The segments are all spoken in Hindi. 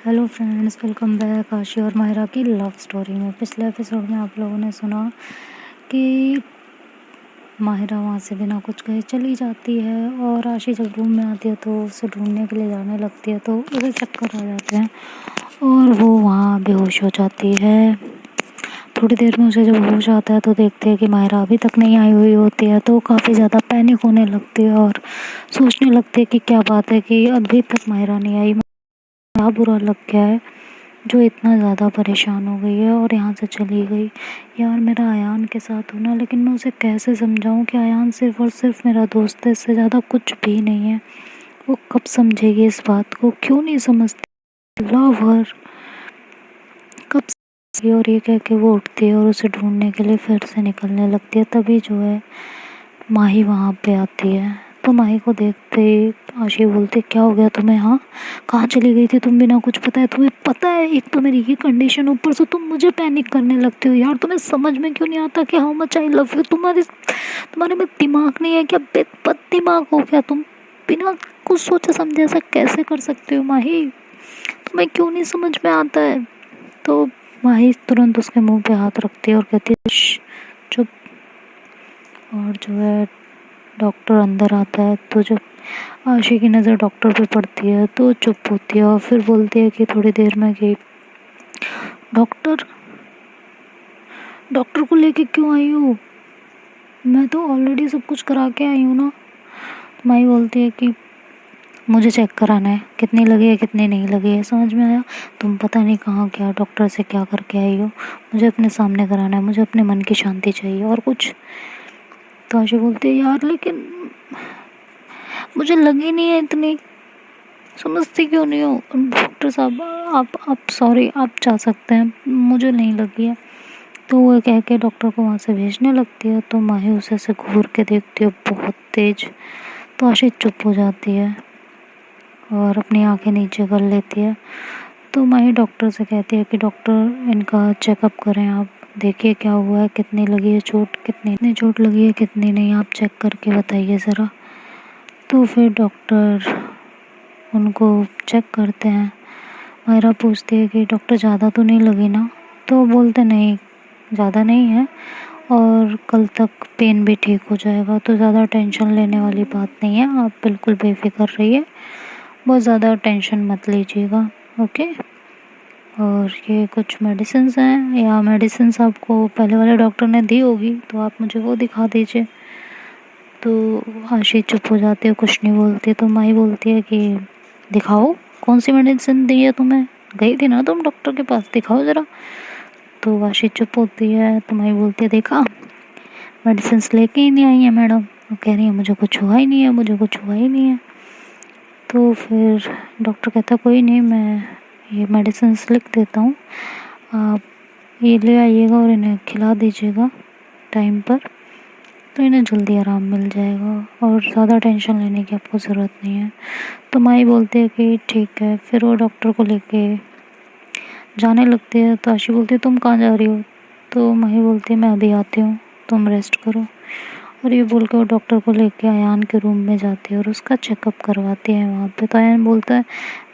हेलो फ्रेंड्स, वेलकम बैक आशी और माहिरा की लव स्टोरी में। पिछले एपिसोड में आप लोगों ने सुना कि माहिरा वहाँ से बिना कुछ कहे चली जाती है और आशी जब रूम में आती है तो उसे ढूंढने के लिए जाने लगती है, तो उसे चक्कर आ जाते हैं और वो वहाँ बेहोश हो जाती है। थोड़ी देर में उसे जब होश आता है तो देखते हैं कि माहिरा अभी तक नहीं आई हुई होती है, तो काफ़ी ज़्यादा पैनिक होने लगती है और सोचने लगती है कि क्या बात है कि अभी तक माहिरा नहीं आई, क्या बुरा लग गया है जो इतना ज़्यादा परेशान हो गई है और यहाँ से चली गई। यार मेरा अयान के साथ होना, लेकिन मैं उसे कैसे समझाऊं कि अयान सिर्फ़ और सिर्फ मेरा दोस्त है, इससे ज़्यादा कुछ भी नहीं है। वो कब समझेगी इस बात को, क्यों नहीं समझती। लव हर कब समझेगी। और ये कह के वो उठती है और उसे ढूंढने के लिए फिर से निकलने लगती है। तभी जो है माही वहाँ पे आती है, तो माही को देखते ही आशी बोलती, क्या हो गया तुम्हें? हाँ, कहाँ चली गई थी तुम बिना कुछ बताए? तुम्हें पता है एक तो मेरी ये कंडीशन, ऊपर से तुम मुझे पैनिक करने लगती हो। यार तुम्हें समझ में क्यों नहीं आता कि how much I love you? तुम्हारे में दिमाग नहीं है क्या? बद दिमाग हो क्या तुम? बिना कुछ सोचे समझे ऐसा कैसे कर सकते हो माही? तुम्हें क्यों नहीं समझ में आता है? तो माही तुरंत उसके मुंह पे हाथ रखती है और कहती है, चुप। और जो है डॉक्टर अंदर आता है, तो जब आशी की नज़र डॉक्टर पे पड़ती है तो चुप होती है और फिर बोलती है कि थोड़ी देर में कि डॉक्टर डॉक्टर को लेके क्यों आई हो? मैं तो ऑलरेडी सब कुछ करा के आई हूँ ना। तो माई बोलती है कि मुझे चेक कराना है, कितनी लगी है कितनी नहीं लगी है। समझ में आया? तुम पता नहीं कहाँ क्या डॉक्टर से क्या करके आई हो। मुझे अपने सामने कराना है, मुझे अपने मन की शांति चाहिए और कुछ। तो आशी बोलती है, यार लेकिन मुझे लगी नहीं है इतनी, समझती क्यों नहीं हो? डॉक्टर साहब आप सॉरी, आप जा सकते हैं, मुझे नहीं लगी है। तो वो कह के डॉक्टर को वहाँ से भेजने लगती है। तो माही उसे से घूर के देखती है बहुत तेज। तो आशी चुप हो जाती है और अपनी आंखें नीचे कर लेती है। तो माही डॉक्टर से कहती है कि डॉक्टर इनका चेकअप करें, आप देखिए क्या हुआ है, कितनी लगी है चोट, कितनी चोट लगी है कितनी नहीं, आप चेक करके बताइए ज़रा। तो फिर डॉक्टर उनको चेक करते हैं। मायरा पूछती है कि डॉक्टर ज़्यादा तो नहीं लगी ना? तो बोलते नहीं, ज़्यादा नहीं है और कल तक पेन भी ठीक हो जाएगा, तो ज़्यादा टेंशन लेने वाली बात नहीं है, आप बिल्कुल बेफिक्र रहिए, बहुत ज़्यादा टेंशन मत लीजिएगा। ओके। और ये कुछ मेडिसिन्स हैं, या मेडिसिन्स आपको पहले वाले डॉक्टर ने दी होगी तो आप मुझे वो दिखा दीजिए। तो आशी चुप हो जाती है, कुछ नहीं बोलती। तो माई बोलती है कि दिखाओ, कौन सी मेडिसिन दी है तुम्हें? गई थी ना तुम डॉक्टर के पास, दिखाओ ज़रा। तो आशी चुप होती है। तो माई बोलती है, देखा, मेडिसिन लेके ही नहीं आई है मैडम। वो कह रही है मुझे कुछ हुआ ही नहीं है, मुझे कुछ हुआ ही नहीं है। तो फिर डॉक्टर कहता, कोई नहीं, मैं ये मेडिसिन लिख देता हूँ, आप ये ले आइएगा और इन्हें खिला दीजिएगा टाइम पर, तो इन्हें जल्दी आराम मिल जाएगा और ज़्यादा टेंशन लेने की आपको ज़रूरत नहीं है। तो माई बोलती है कि ठीक है। फिर वो डॉक्टर को लेके जाने लगती है। तो आशी बोलती है, तुम कहाँ जा रही हो? तो माही बोलती है, मैं अभी आती हूँ, तुम रेस्ट करो। और ये बोल के वो डॉक्टर को लेके अयान के रूम में जाती है और उसका चेकअप करवाती है वहाँ पे। तो अयान बोलता है,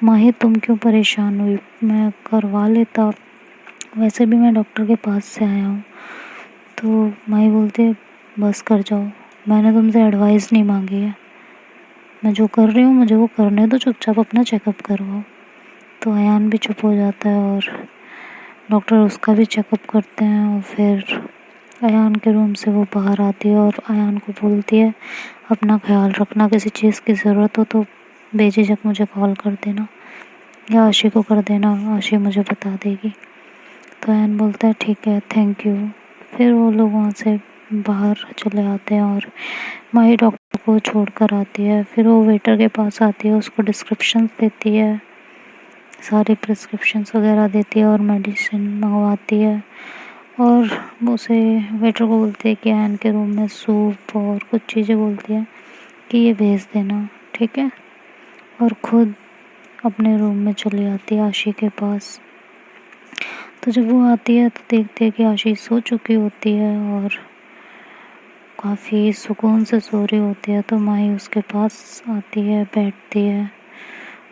माही तुम क्यों परेशान हुई, मैं करवा लेता, वैसे भी मैं डॉक्टर के पास से आया हूँ। तो माही बोलती है, बस कर जाओ, मैंने तुमसे एडवाइस नहीं मांगी है, मैं जो कर रही हूँ मुझे वो करने दो, चुपचाप अपना चेकअप करवाओ। तो अयान भी चुप हो जाता है और डॉक्टर उसका भी चेकअप करते हैं। और फिर अयान के रूम से वो बाहर आती है और अयान को बोलती है, अपना ख्याल रखना, किसी चीज़ की ज़रूरत हो तो बेझिझक मुझे कॉल कर देना या आशी को कर देना, आशी मुझे बता देगी। तो अयान बोलता है, ठीक है, थैंक यू। फिर वो लोग वहाँ से बाहर चले आते हैं और माही डॉक्टर को छोड़ कर आती है। फिर वो वेटर के पास आती है, उसको डिस्क्रिप्शन देती है, सारे प्रिस्क्रिप्शंस वगैरह देती है और मेडिसिन मंगवाती है। और वो उसे वेटर को बोलती है कि अयान के रूम में सूप और कुछ चीज़ें बोलती है कि ये भेज देना, ठीक है। और ख़ुद अपने रूम में चली आती है आशी के पास। तो जब वो आती है तो देखती है कि आशी सो चुकी होती है और काफ़ी सुकून से सो रही होती है। तो माही उसके पास आती है, बैठती है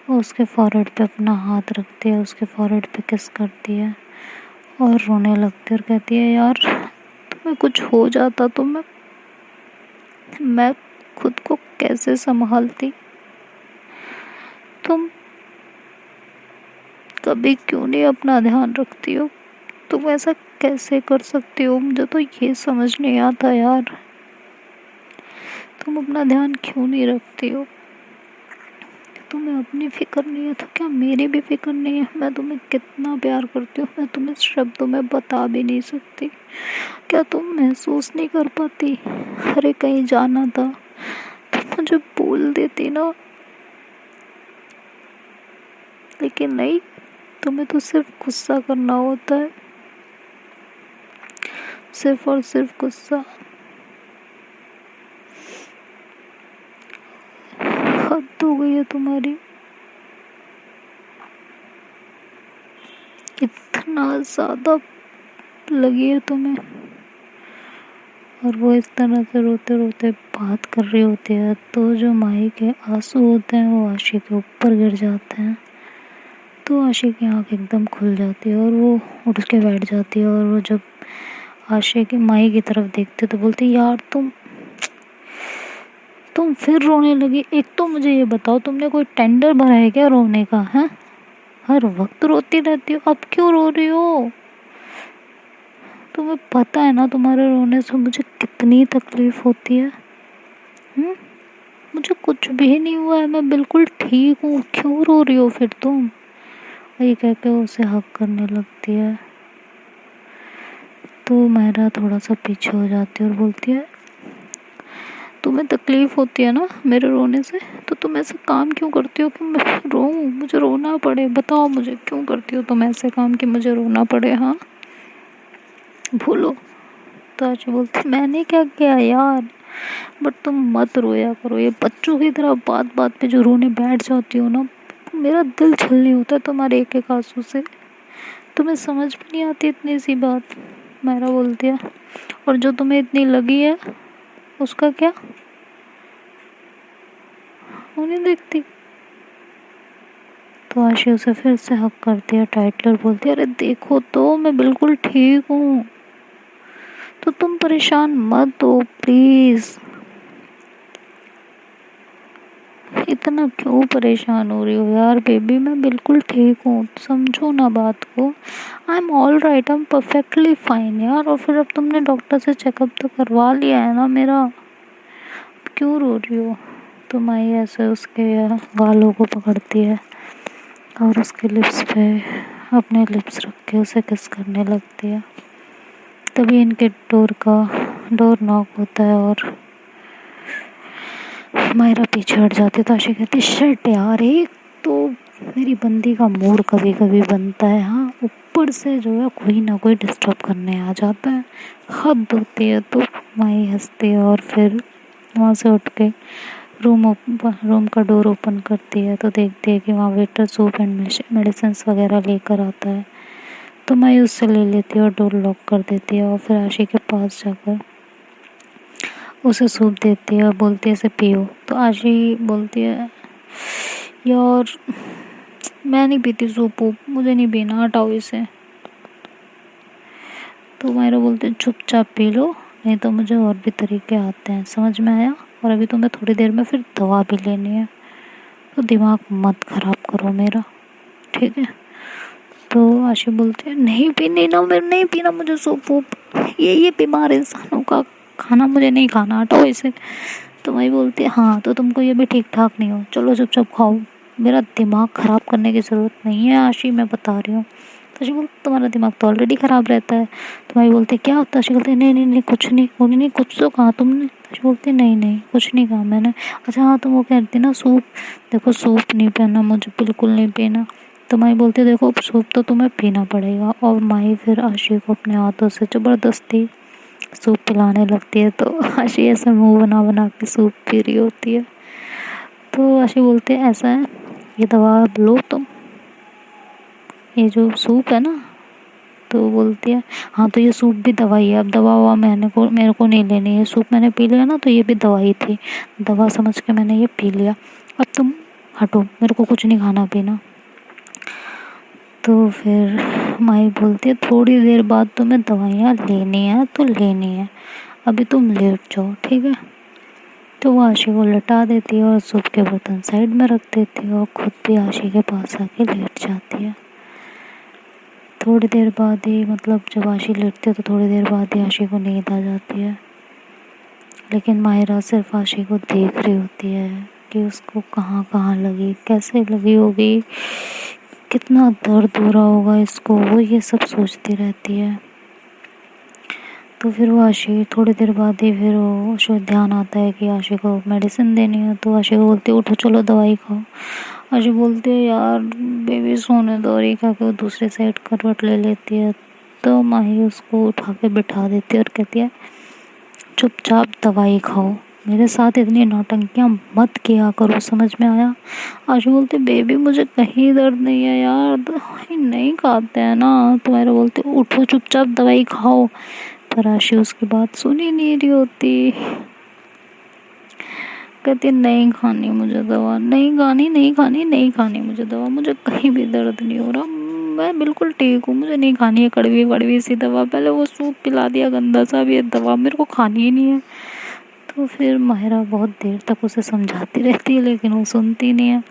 वो उसके फॉरहेड पे अपना हाथ रखती है, उसके फॉरहेड पे किस करती है और रोने लगती है और कहती है यार तुम्हें कुछ हो जाता तो मैं खुद को कैसे संभालती। तुम कभी क्यों नहीं अपना ध्यान रखती हो? तुम ऐसा कैसे कर सकती हो? मुझे तो ये समझ नहीं आता यार, तुम अपना ध्यान क्यों नहीं रखती हो? तुम्हें अपनी फिक्र नहीं है तो क्या मेरी भी फिक्र नहीं है? मैं तुम्हें कितना प्यार करती हूँ, मैं तुम्हें शब्दों में बता भी नहीं सकती। क्या तुम महसूस नहीं कर पाती? अरे कहीं जाना था तो मुझे बोल देती ना, लेकिन नहीं, तुम्हें तो सिर्फ गुस्सा करना होता है, सिर्फ और सिर्फ गुस्सा। हद हो गई है तुम्हारी, इतना ज़्यादा लगी है तुम्हें। और वो इस तरह से रोते रोते बात कर रही होती है तो जो माही के आंसू होते हैं वो आशी के ऊपर गिर जाते हैं। तो आशी की आंख एकदम खुल जाती है और वो उठ के बैठ जाती है। और वो जब आशी की माही की तरफ देखती है तो बोलती है यार तुम फिर रोने लगी। एक तो मुझे ये बताओ तुमने कोई टेंडर भरा है क्या रोने का? है, हर वक्त रोती रहती हो, अब क्यों रो रही हो? तुम्हें पता है ना तुम्हारे रोने से मुझे कितनी तकलीफ होती है। मुझे कुछ भी नहीं हुआ है, मैं बिल्कुल ठीक हूँ, क्यों रो रही हो फिर तुम? वही कह के उसे हक करने लगती है। तो मेरा थोड़ा सा पीछे हो जाती है और बोलती है तुम्हें तकलीफ होती है ना मेरे रोने से, तो तुम ऐसा काम क्यों करती हो कि मैं रोऊं, मुझे रोना पड़े? बताओ मुझे क्यों करती हो तुम ऐसे काम कि मुझे रोना पड़े? हाँ, भूलो। तो आज बोलती मैंने क्या किया यार, बट तुम मत रोया करो, ये बच्चों की तरह बात बात पे जो रोने बैठ जाती हो ना, मेरा दिल छलनी होता है तुम्हारे एक एक आंसू से। तुम्हें समझ भी नहीं आती इतनी सी बात। मेरा बोलती है और जो तुम्हें इतनी लगी है उसका क्या? वो नहीं देखती। तो आशी उसे फिर से हक करती है टाइटली और बोलती है अरे देखो तो मैं बिल्कुल ठीक हूँ, तो तुम परेशान मत हो प्लीज। इतना क्यों परेशान हो रही हो यार बेबी, मैं बिल्कुल ठीक हूँ, समझो ना बात को। I am all right, I am perfectly fine यार। और फिर अब तुमने डॉक्टर से चेकअप तो करवा लिया है ना मेरा, क्यों रो रही हो? तो माई ऐसे उसके गालों को पकड़ती है और उसके लिप्स पे अपने लिप्स रख के उसे किस करने लगती है। तभी इनके डोर नॉक होता है और मायरा पीछे हट जाती है। तो आशी कहती शट यार, एक तो मेरी बंदी का मूड कभी कभी बनता है, हाँ, ऊपर से जो है कोई ना कोई डिस्टर्ब करने आ जाता है, हद होती है। तो माई हंसती है और फिर वहाँ से उठ के रूम का डोर ओपन करती है तो देखती है कि वहाँ वेटर सूप एंड मेडिसिन वगैरह लेकर आता है। तो माई उससे ले लेती है और डोर लॉक कर देती है और फिर आशी के पास जाकर उसे सूप देती है और बोलती है इसे पियो। तो आशी बोलती है यार मैं नहीं पीती सूप वूप, मुझे नहीं पीना, हटाओ इसे। तो मायरा बोलती है चुपचाप पी लो, नहीं तो मुझे और भी तरीके आते हैं, समझ में आया? और अभी तुम्हें थोड़ी देर में फिर दवा भी लेनी है, तो दिमाग मत खराब करो मेरा, ठीक है? तो आशी बोलती है नहीं पीनी ना, मैं नहीं पीना मुझे सूप वूप, ये बीमार इंसानों का खाना मुझे नहीं खाना, हटाओ इसे। तो वही बोलती है हाँ तो तुमको ये भी ठीक ठाक नहीं हो, चलो चुपचाप खाओ, मेरा दिमाग ख़राब करने की ज़रूरत नहीं है आशी, मैं बता रही हूँ। तो आशी बोलती तुम्हारा दिमाग तो ऑलरेडी ख़राब रहता है। तो वही बोलती क्या होता है? आशी बोलती नहीं नहीं नहीं कुछ नहीं, बोली नहीं कुछ तो कहा तुमने? आशी बोलती नहीं नहीं कुछ नहीं कहा मैंने। अच्छा हाँ तुम वो कहती ना सूप, देखो सूप नहीं पीना मुझे, बिल्कुल नहीं पीना। तो माई बोलती देखो सूप तो तुम्हें पीना पड़ेगा। और माई फिर आशी को अपने हाथों से ज़बरदस्ती सूप पिलाने लगती है। तो आशी ऐसे मुंह बना बना के सूप पी रही होती है। तो आशी बोलती है ऐसा है, ये दवा लो तुम, ये जो सूप है ना। तो बोलती है हाँ तो ये सूप भी दवाई है, अब दवा हुआ मेरे को नहीं लेनी है, सूप मैंने पी लिया ना तो ये भी दवाई थी, दवा समझ के मैंने ये पी लिया, अब तुम हटो, मेरे को कुछ नहीं खाना पीना। तो फिर माई बोलती है थोड़ी देर बाद तुम्हें दवाइयाँ लेनी है तो लेनी है, अभी तुम लेट जाओ, ठीक है। तो वो आशी को लटा देती है और सूप के बर्तन साइड में रख देती है और खुद भी आशी के पास आके लेट जाती है। थोड़ी देर बाद ही, मतलब जब आशी लेटती है तो थोड़ी देर बाद ही आशी को नींद आ जाती है। लेकिन माहिरा सिर्फ आशी को देख रही होती है कि उसको कहाँ कहाँ लगी, कैसे लगी होगी, कितना दर्द हो रहा होगा इसको, वो ये सब सोचती रहती है। तो फिर वो आशी थोड़ी देर बाद ही फिर वो उसको ध्यान आता है कि आशी को मेडिसिन देनी है। तो आशी को बोलती है उठो चलो दवाई खाओ। आशी बोलती है यार बेबी सोने दो, और ये कहा कि वो दूसरी साइड करवट ले लेती है। तो माही उसको उठा के बिठा देती है और कहती है चुपचाप दवाई खाओ, मेरे साथ इतनी नौटंकियाँ मत किया करो, समझ में आया। आशु बोलती बेबी मुझे कहीं दर्द नहीं है यार, दवाई नहीं खाते हैं ना। तुम्हारा बोलती उठो चुपचाप दवाई खाओ, पर आशु उसकी बात सुन ही नहीं रही होती। कहती नहीं खानी मुझे दवा, नहीं खानी, नहीं खानी, नहीं खानी मुझे दवा, मुझे कहीं भी दर्द नहीं हो रहा, मैं बिल्कुल ठीक हूँ, मुझे नहीं खानी है कड़वी कड़वी सी दवा, पहले वो सूप पिला दिया गंदा सा, भी ये दवा मेरे को खानी ही नहीं है। तो फिर माहिरा बहुत देर तक उसे समझाती रहती है लेकिन वो सुनती नहीं है।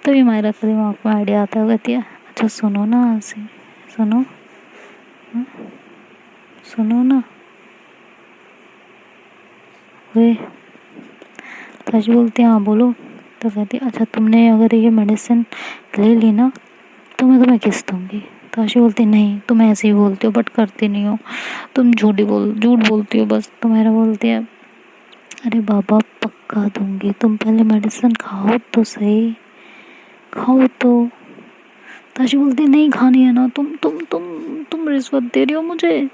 तभी माहिरा के दिमाग में आइडिया आता है, कहती है अच्छा सुनो ना आशी, सुनो, हाँ? सुनो ना, वे तो आशी बोलती है हाँ बोलो। तो कहती है अच्छा तुमने अगर ये मेडिसिन ले ली ना तो मैं तुम्हें किस दूँगी। तो आशी बोलती नहीं तुम ऐसे ही बोलती हो बट करती नहीं हो, तुम झूठ बोलती हो बस। तो माहिरा बोलती है अरे बाबा पक्का दूंगी, तुम पहले मेडिसिन खाओ तो सही, खाओ तो। ताशी बोलती नहीं खानी है ना, तुम रिश्वत दे रही हो मुझे।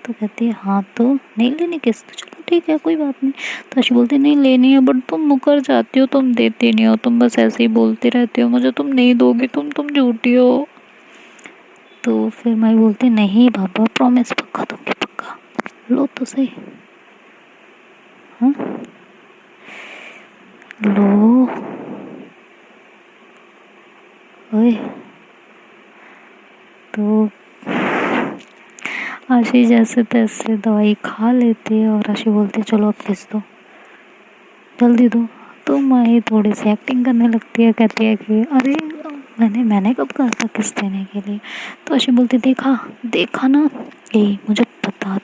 तो कहती है हाँ तो नहीं लेनी किस्त, तो चलो ठीक है कोई बात नहीं। ताशी बोलती नहीं लेनी है बट तुम मुकर जाती हो, तुम देती नहीं हो, तुम बस ऐसे ही बोलती रहती हो मुझे, तुम नहीं दोगी, तुम झूठी हो। तो फिर मैं बोलती नहीं बाबा प्रॉमिस पक्का दूंगी पक्का, लो तो सही, हाँ लो। ओए तो आशी जैसे तैसे दवाई खा लेती है और आशी बोलती है चलो अब किस दो, जल्दी दो। तो माही थोड़ी सी एक्टिंग करने लगती है, कहती है कि अरे मैंने कब कहा था किस देने के लिए। तो आशी बोलती देखा देखा ना, यही मुझे पता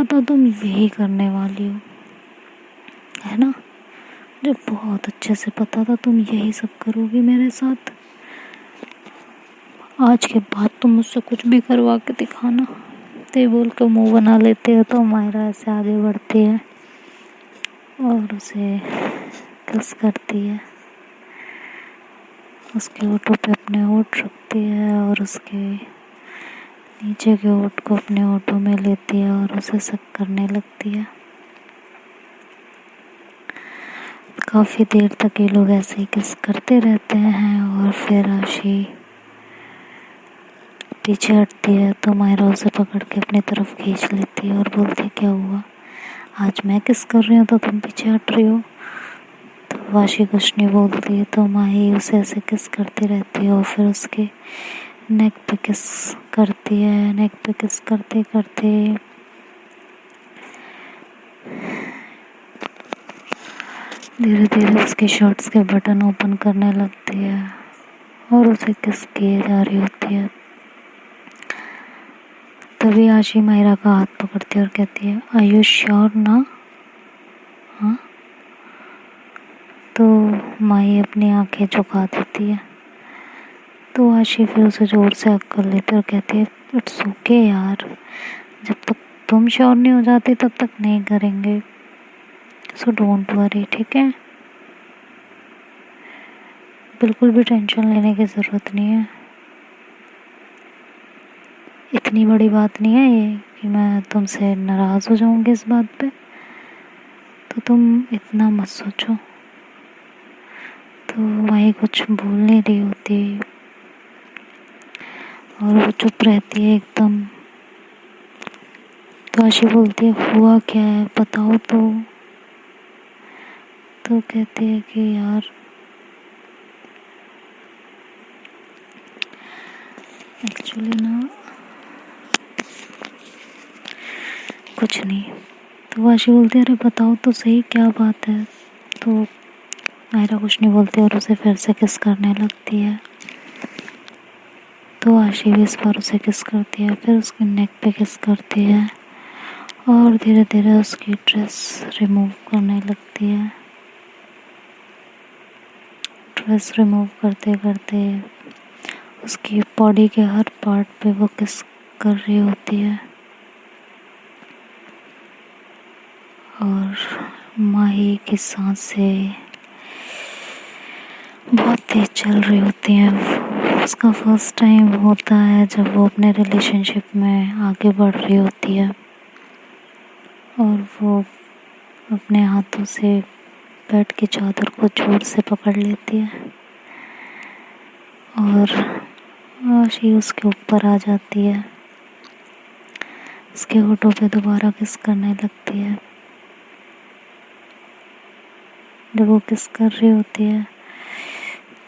था तुम यही करने वाली हो, है ना, मुझे बहुत अच्छे से पता था तुम यही सब करोगी मेरे साथ, आज के बाद तुम मुझसे कुछ भी करवा के दिखाना। तो ये बोल के मुँह बना लेते हैं। तो मायरा ऐसे आगे बढ़ती है और उसे किस करती है, उसके होठों पे अपने होठ रखती है और उसके नीचे के होठ को अपने होठों में लेती है और उसे सक करने लगती है। काफ़ी देर तक ये लोग ऐसे ही किस करते रहते हैं और फिर आशी पीछे हटती है तो मायरा उसे पकड़ के अपनी तरफ खींच लेती है और बोलती है क्या हुआ, आज मैं किस कर रही हूँ तो तुम पीछे हट रही हो। तो वाशी कुछ नहीं बोलती है तो माही उसे ऐसे किस करती रहती है और फिर उसके नेक पे किस करती है, नेक पे किस करते करते धीरे धीरे उसके शर्ट्स के बटन ओपन करने लगती है और उसे किस किए जा रही होती है। तभी आशी मायरा का हाथ पकड़ती है और कहती है आर यू श्योर ना, हाँ। तो माही अपनी आंखें झुका देती है। तो आशी फिर उसे ज़ोर से हक कर लेती है और कहती है इट्स ओके यार, जब तक तुम श्योर नहीं हो जाती तब तक नहीं करेंगे, सो डोंट वरी, ठीक है, बिल्कुल भी टेंशन लेने की ज़रूरत नहीं है, इतनी बड़ी बात नहीं है ये कि मैं तुमसे नाराज़ हो जाऊंगी इस बात पे, तो तुम इतना मत सोचो। तो वही कुछ बोल नहीं रही होती और वो चुप रहती है एकदम। तो आशी बोलती है हुआ क्या है बताओ तो। तो कहती है कि यार एक्चुअली ना कुछ नहीं। तो आशी बोलती है अरे बताओ तो सही क्या बात है। तो मायरा कुछ नहीं बोलती और उसे फिर से किस करने लगती है। तो आशी भी इस बार उसे किस करती है, फिर उसके नेक पे किस करती है और धीरे धीरे उसकी ड्रेस रिमूव करने लगती है। ड्रेस रिमूव करते करते उसकी बॉडी के हर पार्ट पे वो किस कर रही होती है और माही की सांसें बहुत तेज चल रही होती हैं। उसका फर्स्ट टाइम होता है जब वो अपने रिलेशनशिप में आगे बढ़ रही होती है और वो अपने हाथों से बेड की चादर को जोर से पकड़ लेती है और आशी उसके ऊपर आ जाती है, उसके होठों पे दोबारा किस करने लगती है। जब वो किस कर रही होती है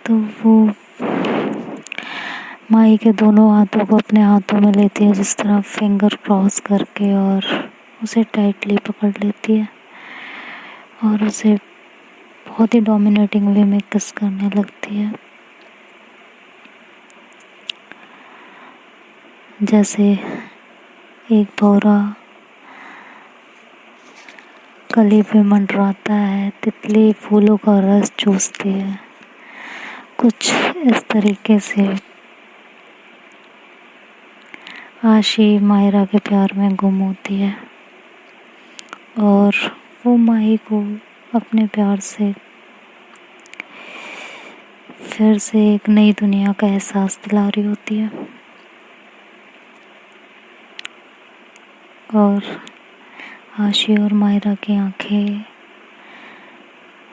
तो वो माही के दोनों हाथों को अपने हाथों में लेती है, जिस तरह फिंगर क्रॉस करके, और उसे टाइटली पकड़ लेती है और उसे बहुत ही डोमिनेटिंग वे में किस करने लगती है। जैसे एक भौरा कली पे मंडराता है, तितली फूलों का रस चूसती है, कुछ इस तरीके से आशी मायरा के प्यार में गुम होती है और वो माही को अपने प्यार से फिर से एक नई दुनिया का एहसास दिला रही होती है। और आशी और मायरा की आंखें,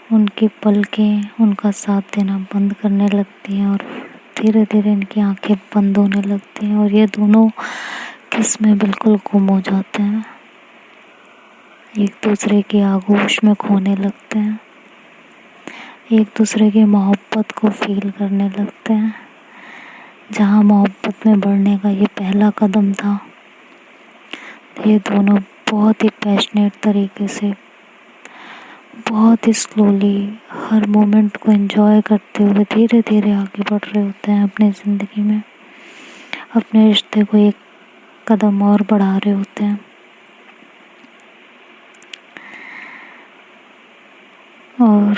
उनकी पलकें उनका साथ देना बंद करने लगती हैं और धीरे धीरे इनकी आंखें बंद होने लगती हैं और ये दोनों किस में बिल्कुल गुम हो जाते हैं, एक दूसरे की आगोश में खोने लगते हैं, एक दूसरे की मोहब्बत को फील करने लगते हैं। जहाँ मोहब्बत में बढ़ने का ये पहला कदम था, ये दोनों बहुत ही पैशनेट तरीके से, बहुत ही स्लोली हर मोमेंट को एंजॉय करते हुए धीरे धीरे आगे बढ़ रहे होते हैं अपनी ज़िंदगी में, अपने रिश्ते को एक कदम और बढ़ा रहे होते हैं। और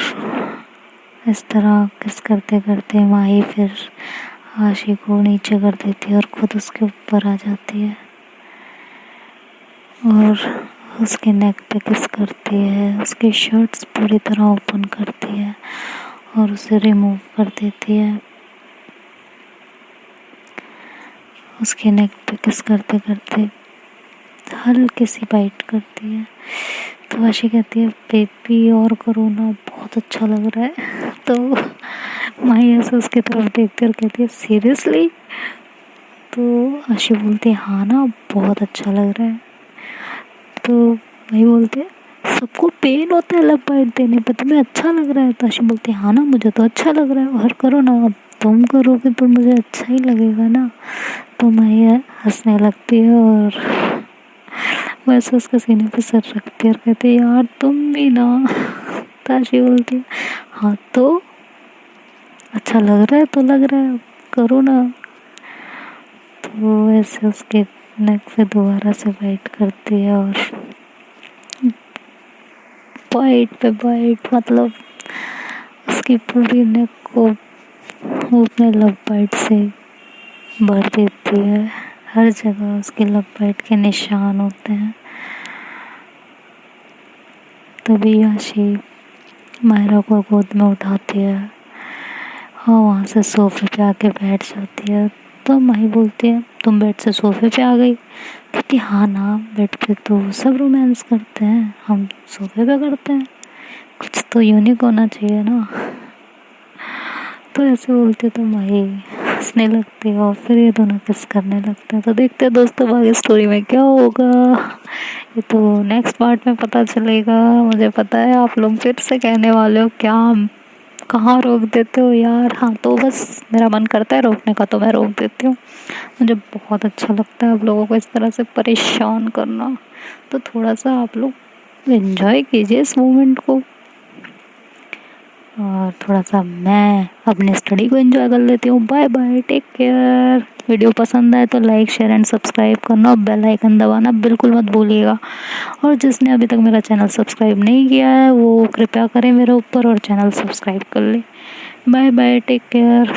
इस तरह किस करते करते माही फिर आशी को नीचे कर देती है और खुद उसके ऊपर आ जाती है और उसके नेक पे किस करती है, उसकी शर्ट्स पूरी तरह ओपन करती है और उसे रिमूव कर देती है। उसके नेक पे किस करते करते हल्की सी बाइट करती है। तो आशी कहती है बेबी और करो ना, बहुत अच्छा लग रहा है। तो माही ऐसे उसकी तरफ देखती है और कहती है सीरियसली। तो आशी बोलती है हाँ ना, बहुत अच्छा लग रहा है। तो माही बोलती है सबको पेन होता है लब बाइट देने पर, तुम्हें अच्छा लग रहा है। तो आशी बोलती है हाँ ना, मुझे तो अच्छा लग रहा है, और करो ना, अब तुम करोगे तो मुझे अच्छा ही लगेगा ना। तो माही हंसने लगती है और वैसे उसके सीने पे सर रखती है और कहती है यार तुम भी ना। ताशी बोलती है हाँ तो अच्छा लग रहा है तो लग रहा है, करो ना। तो ऐसे उसके नेक पे दोबारा से बाइट करती है और बाइट पे बाइट, मतलब उसकी पूरी नेक को वो अपने लव बाइट से भर देती है। हर जगह उसके लव बाइट के निशान होते हैं। तभी आशी मायरा को गोद में उठाती है और वहाँ से सोफे पे आके बैठ जाती है। तो माही बोलती है तुम बेड से सोफे पे आ गई, क्योंकि हाँ ना, बेड पे तो सब रोमांस करते हैं, हम सोफे पे करते हैं, कुछ तो यूनिक होना चाहिए ना। तो ऐसे बोलते तो माही हंसने लगती है और फिर ये दोनों किस करने लगते हैं। तो देखते हैं दोस्तों आगे स्टोरी में क्या होगा, ये तो नेक्स्ट पार्ट में पता चलेगा। मुझे पता है आप लोग फिर से कहने वाले हो क्या कहाँ रोक देते हो यार। हाँ तो बस मेरा मन करता है रोकने का तो मैं रोक देती हूँ। मुझे बहुत अच्छा लगता है आप लोगों को इस तरह से परेशान करना। तो थोड़ा सा आप लोग एंजॉय कीजिए इस मोमेंट को, और थोड़ा सा मैं अपनी स्टडी को एंजॉय कर लेती हूँ। Bye bye, take care. Video पसंद आए तो लाइक शेयर एंड सब्सक्राइब करना और बेल आइकन दबाना बिल्कुल मत भूलिएगा। और जिसने अभी तक मेरा चैनल सब्सक्राइब नहीं किया है वो कृपया करें मेरे ऊपर और चैनल सब्सक्राइब कर ले। Bye bye, take care.